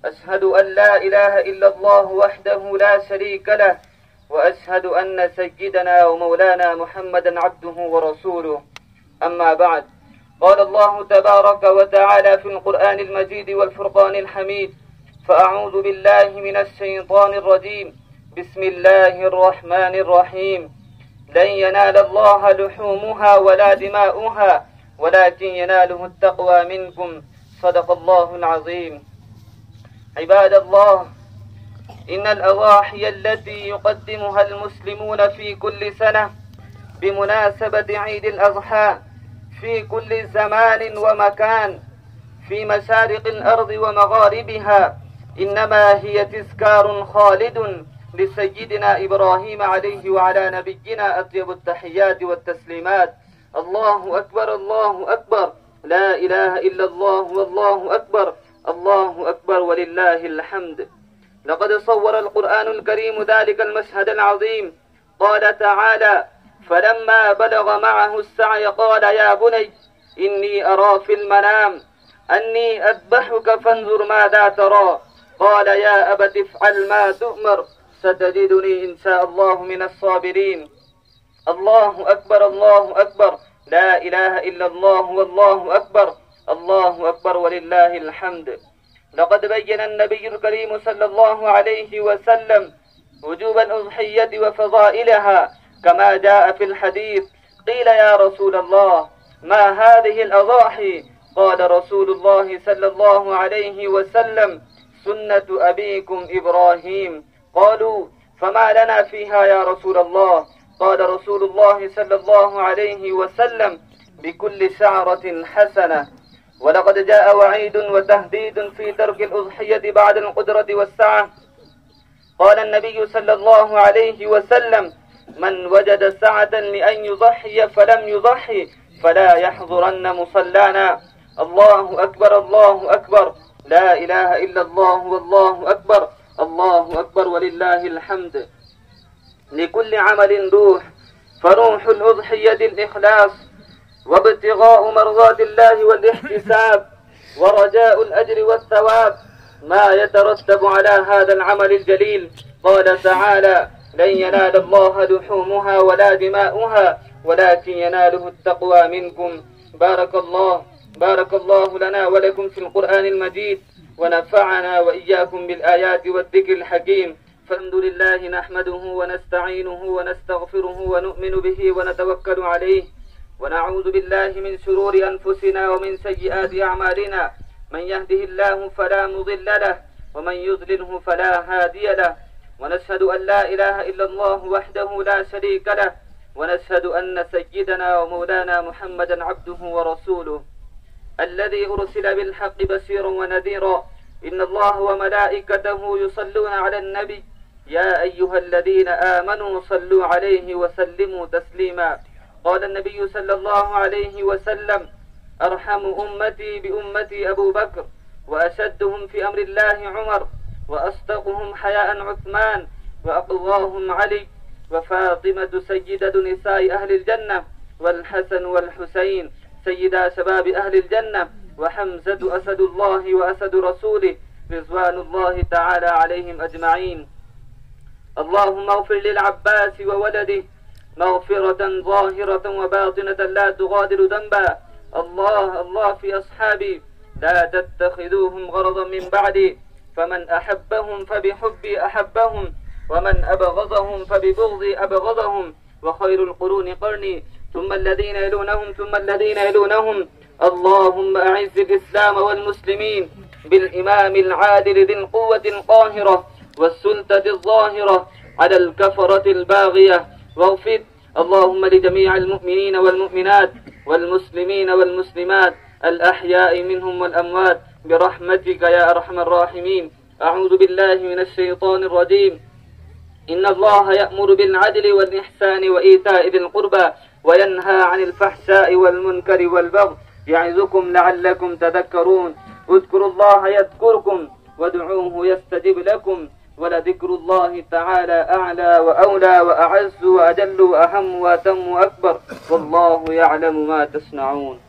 أشهد أن لا إله إلا الله وحده لا شريك له، وأشهد أن سيدنا ومولانا محمدا عبده ورسوله. أما بعد، قال الله تبارك وتعالى في القرآن المجيد والفرقان الحميد: فأعوذ بالله من الشيطان الرجيم، بسم الله الرحمن الرحيم: لن ينال الله لحومها ولا دماؤها ولكن يناله التقوى منكم. صدق الله العظيم. عباد الله، إن الأضاحي التي يقدمها المسلمون في كل سنة بمناسبة عيد الأضحى في كل زمان ومكان في مشارق الأرض ومغاربها إنما هي تذكار خالد لسيدنا إبراهيم عليه وعلى نبينا أطيب التحيات والتسليمات. الله أكبر، الله أكبر، لا إله إلا الله والله أكبر، الله أكبر ولله الحمد. لقد صور القرآن الكريم ذلك المشهد العظيم. قال تعالى: فلما بلغ معه السعي قال يا بني إني أرى في المنام أني أذبحك فانظر ماذا ترى. قال يا أبت افعل ما تؤمر ستجدني إن شاء الله من الصابرين. الله أكبر، الله أكبر، لا إله إلا الله والله أكبر، الله أكبر ولله الحمد. لقد بين النبي الكريم صلى الله عليه وسلم وجوب الأضحية وفضائلها كما جاء في الحديث. قيل يا رسول الله ما هذه الأضاحي؟ قال رسول الله صلى الله عليه وسلم: سنة أبيكم إبراهيم. قالوا: فما لنا فيها يا رسول الله؟ قال رسول الله صلى الله عليه وسلم: بكل شعرة حسنة. ولقد جاء وعيد وتهديد في ترك الأضحية بعد القدرة والسعة. قال النبي صلى الله عليه وسلم: من وجد سعة لأن يضحي فلم يضحي فلا يحضرن مصلانا. الله أكبر، الله أكبر، لا إله إلا الله والله أكبر، الله أكبر ولله الحمد. لكل عمل روح، فروح الأضحية الإخلاص وابتغاء مرضات الله والاحتساب ورجاء الأجر والثواب ما يترتب على هذا العمل الجليل. قال تعالى: لن ينال الله لحومها ولا دماؤها ولكن يناله التقوى منكم. بارك الله لنا ولكم في القرآن المجيد، ونفعنا وإياكم بالآيات والذكر الحكيم. فالحمد لله نحمده ونستعينه ونستغفره ونؤمن به ونتوكل عليه، ونعوذ بالله من شرور أنفسنا ومن سيئات أعمالنا. من يهده الله فلا مضل له ومن يضلله فلا هادي له. ونشهد أن لا إله إلا الله وحده لا شريك له، ونشهد أن سيدنا ومولانا محمدا عبده ورسوله الذي أرسل بالحق بشيرا ونذيرا. إن الله وملائكته يصلون على النبي يا أيها الذين آمنوا صلوا عليه وسلموا تسليما. قال النبي صلى الله عليه وسلم: أرحم أمتي بأمتي أبو بكر، وأشدهم في أمر الله عمر، وأصدقهم حياء عثمان، وأقواهم علي، وفاطمة سيدة نساء أهل الجنة، والحسن والحسين سيدا شباب أهل الجنة، وحمزة أسد الله وأسد رسوله رضوان الله تعالى عليهم أجمعين. اللهم اغفر للعباس وولده مغفرة ظاهرة وباطنة لا تغادر ذنبا. الله في أصحابي لا تتخذوهم غرضا من بعدي، فمن أحبهم فبحبي أحبهم، ومن أبغضهم فببغضي أبغضهم، وخير القرون قرني ثم الذين يلونهم ثم الذين يلونهم. اللهم أعز الإسلام والمسلمين بالإمام العادل ذي القوة القاهرة والسلطة الظاهرة على الكفرة الباغية، واغفر اللهم لجميع المؤمنين والمؤمنات والمسلمين والمسلمات الأحياء منهم والأموات برحمتك يا أرحم الراحمين. أعوذ بالله من الشيطان الرجيم. إن الله يأمر بالعدل والإحسان وإيتاء ذي القربى وينهى عن الفحشاء والمنكر والبغي يعظكم لعلكم تذكرون. اذكروا الله يذكركم وادعوه يستجب لكم، ولذكر الله تعالى أعلى وأولى وأعز وأجل وأهم وأتم وأكبر، والله يعلم ما تصنعون.